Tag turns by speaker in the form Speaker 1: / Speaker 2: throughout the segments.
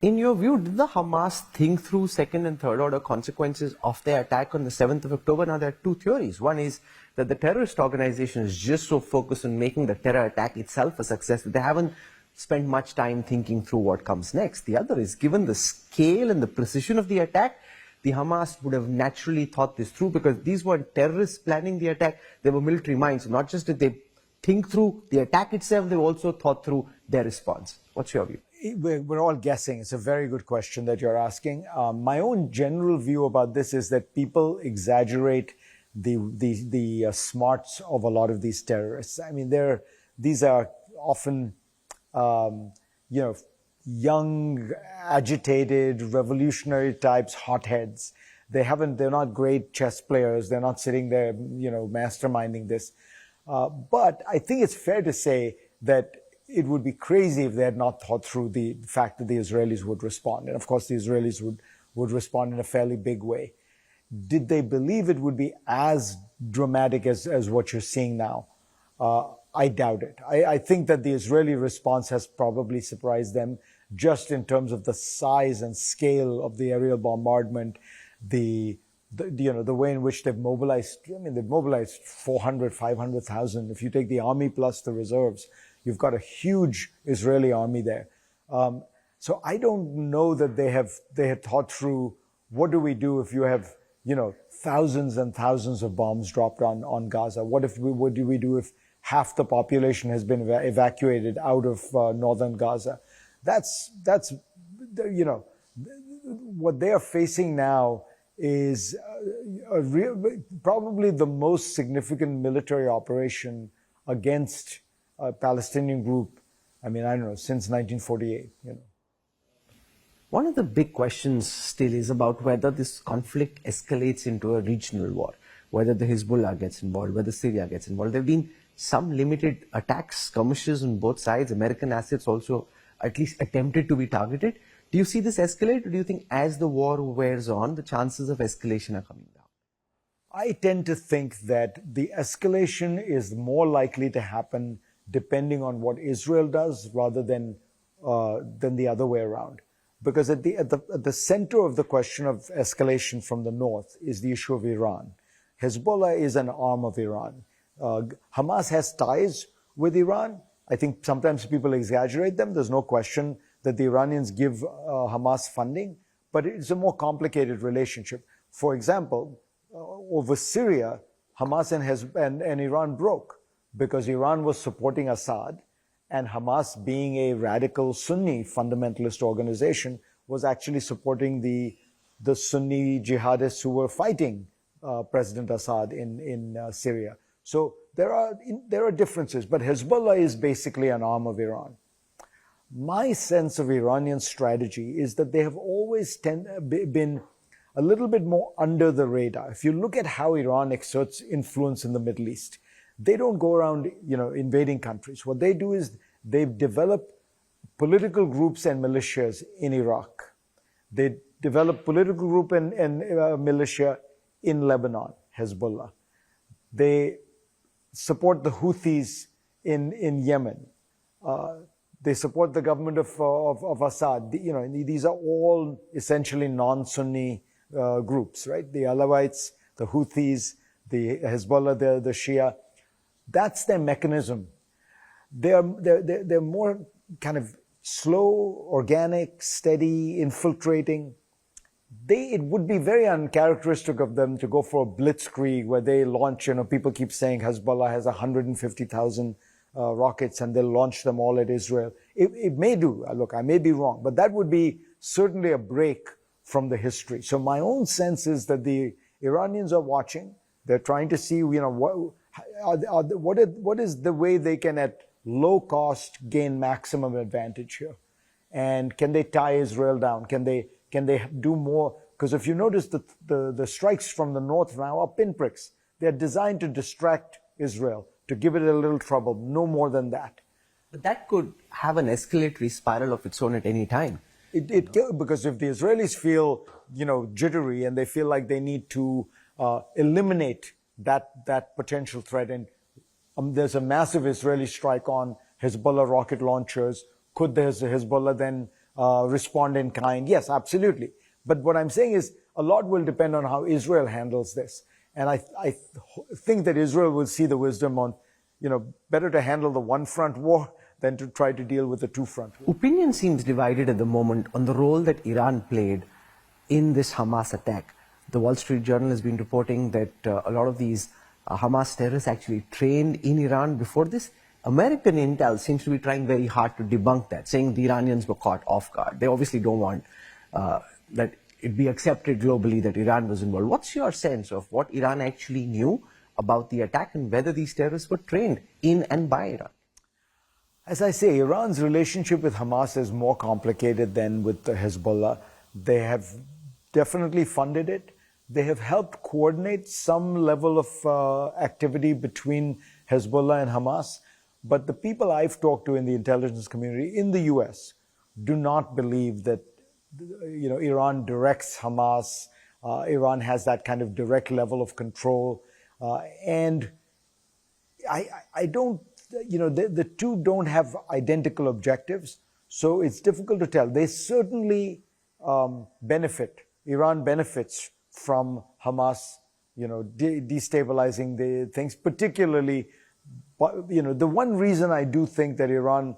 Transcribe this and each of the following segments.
Speaker 1: In your view, did the Hamas think through second and third order consequences of their attack on the 7th of October? Now, there are two theories. One is that the terrorist organization is just so focused on making the terror attack itself a success that they haven't spent much time thinking through what comes next. The other is, given the scale and the precision of the attack, the Hamas would have naturally thought this through, because these weren't terrorists planning the attack, they were military minds. So not just did they think through the attack itself, they also thought through their response. What's your view?
Speaker 2: We're all guessing. It's a very good question that you're asking. My own general view about this is that people exaggerate the smarts of a lot of these terrorists. I mean, these are often, young, agitated, revolutionary types, hotheads. They're not great chess players. They're not sitting there, masterminding this. But I think it's fair to say that it would be crazy if they had not thought through the fact that the Israelis would respond. And of course, the Israelis would respond in a fairly big way. Did they believe it would be as dramatic as what you're seeing now? I doubt it. I think that the Israeli response has probably surprised them, just in terms of the size and scale of the aerial bombardment, the way in which they've mobilized. I mean, they've mobilized 400, 500,000. If you take the army plus the reserves, you've got a huge Israeli army there. So I don't know that they had thought through, what do we do if you have, thousands and thousands of bombs dropped on Gaza? What do we do if half the population has been evacuated out of northern Gaza? That's what they are facing now is probably the most significant military operation against a Palestinian group, since 1948,
Speaker 1: One of the big questions still is about whether this conflict escalates into a regional war, whether the Hezbollah gets involved, whether Syria gets involved. There have been some limited attacks, skirmishes on both sides. American assets also at least attempted to be targeted. Do you see this escalate, or do you think as the war wears on, the chances of escalation are coming down?
Speaker 2: I tend to think that the escalation is more likely to happen depending on what Israel does rather than the other way around. Because at the center of the question of escalation from the north is the issue of Iran. Hezbollah is an arm of Iran. Hamas has ties with Iran. I think sometimes people exaggerate them. There's no question that the Iranians give Hamas funding, but it's a more complicated relationship. For example, over Syria, Hamas and Iran broke because Iran was supporting Assad, and Hamas, being a radical Sunni fundamentalist organization, was actually supporting the Sunni jihadists who were fighting President Assad in Syria. So there are differences, but Hezbollah is basically an arm of Iran. My sense of Iranian strategy is that they have always been a little bit more under the radar. If you look at how Iran exerts influence in the Middle East, they don't go around, invading countries. What they do is they develop political groups and militias in Iraq. They develop political group and militia in Lebanon, Hezbollah. They support the Houthis in Yemen. They support the government of Assad. These are all essentially non-Sunni groups, right? The Alawites, the Houthis, the Hezbollah, the Shia. That's their mechanism. They're more kind of slow, organic, steady, infiltrating. It would be very uncharacteristic of them to go for a blitzkrieg where they launch, people keep saying Hezbollah has 150,000 rockets and they'll launch them all at Israel. It may do. Look, I may be wrong, but that would be certainly a break from the history. So my own sense is that the Iranians are watching. They're trying to see, what is the way they can at low cost gain maximum advantage here, and can they tie Israel down? Can they do more? Because if you notice the strikes from the north now are pinpricks. They're designed to distract Israel, to give it a little trouble, no more than that.
Speaker 1: But that could have an escalatory spiral of its own at any time.
Speaker 2: Because if the Israelis feel, jittery, and they feel like they need to eliminate that potential threat, and there's a massive Israeli strike on Hezbollah rocket launchers, could the Hezbollah then respond in kind. Yes, absolutely. But what I'm saying is a lot will depend on how Israel handles this. And I think that Israel will see the wisdom on, better to handle the one-front war than to try to deal with the two-front war.
Speaker 1: Opinion seems divided at the moment on the role that Iran played in this Hamas attack. The Wall Street Journal has been reporting that a lot of these Hamas terrorists actually trained in Iran before this. American intel seems to be trying very hard to debunk that, saying the Iranians were caught off guard. They obviously don't want that it be accepted globally that Iran was involved. What's your sense of what Iran actually knew about the attack and whether these terrorists were trained in and by Iran?
Speaker 2: As I say, Iran's relationship with Hamas is more complicated than with the Hezbollah. They have definitely funded it. They have helped coordinate some level of activity between Hezbollah and Hamas. But the people I've talked to in the intelligence community in the US do not believe that Iran directs Hamas. Iran has that kind of direct level of control. And I don't, the two don't have identical objectives. So it's difficult to tell. They certainly benefit. Iran benefits from Hamas, destabilizing the things, particularly, the one reason I do think that Iran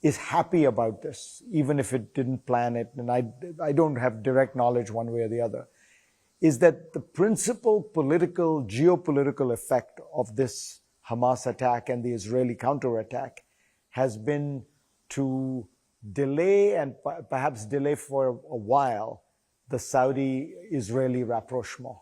Speaker 2: is happy about this, even if it didn't plan it, and I don't have direct knowledge one way or the other, is that the principal geopolitical effect of this Hamas attack and the Israeli counterattack has been to delay and perhaps delay for a while the Saudi-Israeli rapprochement.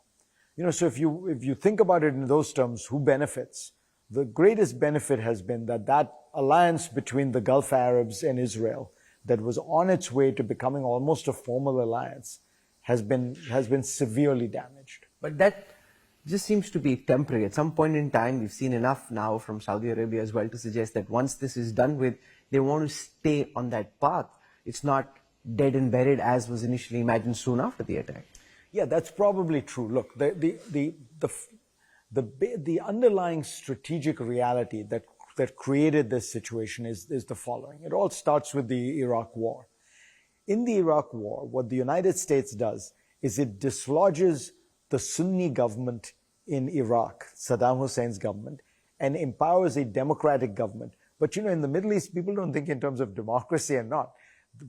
Speaker 2: So if you think about it in those terms, who benefits? The greatest benefit has been that alliance between the Gulf Arabs and Israel that was on its way to becoming almost a formal alliance has been severely damaged.
Speaker 1: But that just seems to be temporary. At some point in time, we've seen enough now from Saudi Arabia as well to suggest that once this is done with, they want to stay on that path. It's not dead and buried as was initially imagined soon after the attack.
Speaker 2: Yeah, that's probably true. Look, the underlying strategic reality that created this situation is the following. It all starts with the Iraq War. In the Iraq War, what the United States does is it dislodges the Sunni government in Iraq, Saddam Hussein's government, and empowers a democratic government. But in the Middle East, people don't think in terms of democracy and not.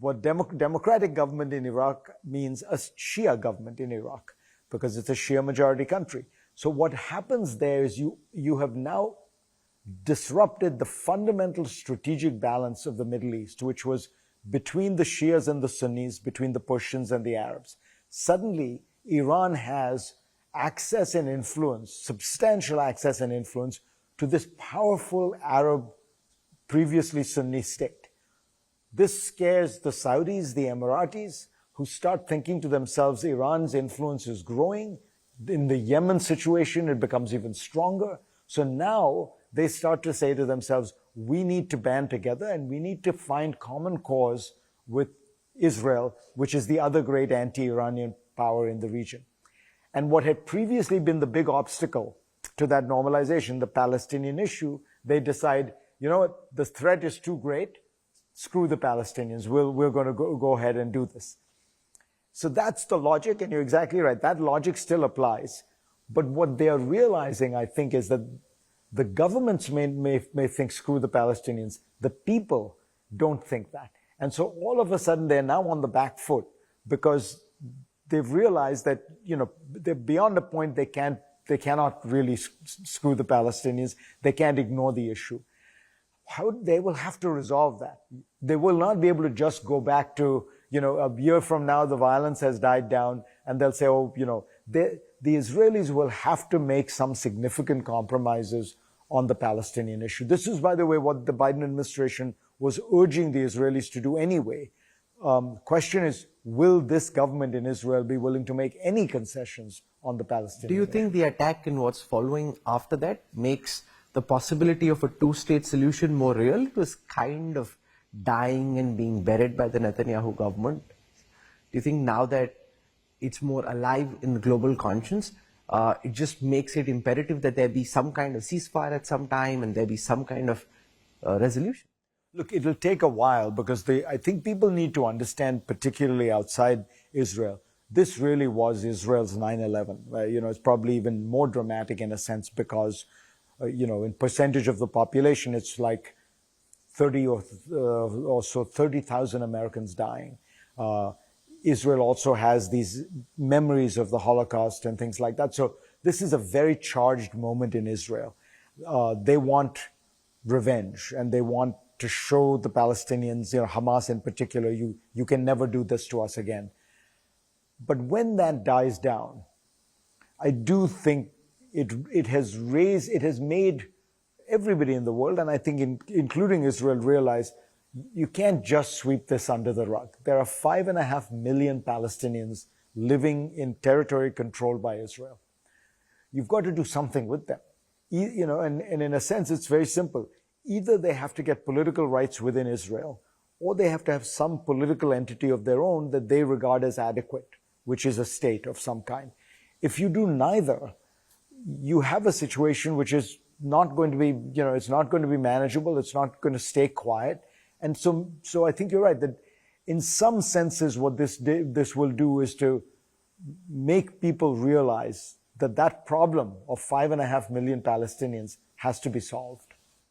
Speaker 2: What democratic government in Iraq means a Shia government in Iraq, because it's a Shia majority country. So what happens there is you have now disrupted the fundamental strategic balance of the Middle East, which was between the Shias and the Sunnis, between the Persians and the Arabs. Suddenly, Iran has access and influence, substantial access and influence to this powerful Arab, previously Sunni state. This scares the Saudis, the Emiratis, who start thinking to themselves, Iran's influence is growing. In the Yemen situation, it becomes even stronger. So now they start to say to themselves, we need to band together and we need to find common cause with Israel, which is the other great anti-Iranian power in the region. And what had previously been the big obstacle to that normalization, the Palestinian issue, they decide, what, the threat is too great, screw the Palestinians, we're going to go ahead and do this. So that's the logic, and you're exactly right, that logic still applies. But what they are realizing, I think, is that the governments may think, screw the Palestinians. The people don't think that. And so all of a sudden, they're now on the back foot because they've realized that, they're beyond a point they cannot really screw the Palestinians. They can't ignore the issue. They will have to resolve that. They will not be able to just go back to, a year from now, the violence has died down, and they'll say, the Israelis will have to make some significant compromises on the Palestinian issue. This is, by the way, what the Biden administration was urging the Israelis to do anyway. Question is, will this government in Israel be willing to make any concessions on the Palestinian issue? Do you
Speaker 1: think the attack and what's following after that makes the possibility of a two-state solution more real? It was kind of dying and being buried by the Netanyahu government. Do you think now that it's more alive in the global conscience, it just makes it imperative that there be some kind of ceasefire at some time and there be some kind of resolution?
Speaker 2: Look, it'll take a while because I think people need to understand, particularly outside Israel, this really was Israel's 9/11. It's probably even more dramatic in a sense because, in percentage of the population, it's like 30 or so 30,000 Americans dying. Israel also has these memories of the Holocaust and things like that. So this is a very charged moment in Israel. They want revenge and they want to show the Palestinians, Hamas in particular, you can never do this to us again. But when that dies down, I do think it has made everybody in the world, and I think including Israel, realize you can't just sweep this under the rug. There are 5.5 million Palestinians living in territory controlled by Israel. You've got to do something with them. And in a sense, it's very simple. Either they have to get political rights within Israel, or they have to have some political entity of their own that they regard as adequate, which is a state of some kind. If you do neither, you have a situation which is not going to be, it's not going to be manageable. It's not going to stay quiet. And so I think you're right that in some senses, what this will do is to make people realize that problem of 5.5 million Palestinians has to be solved.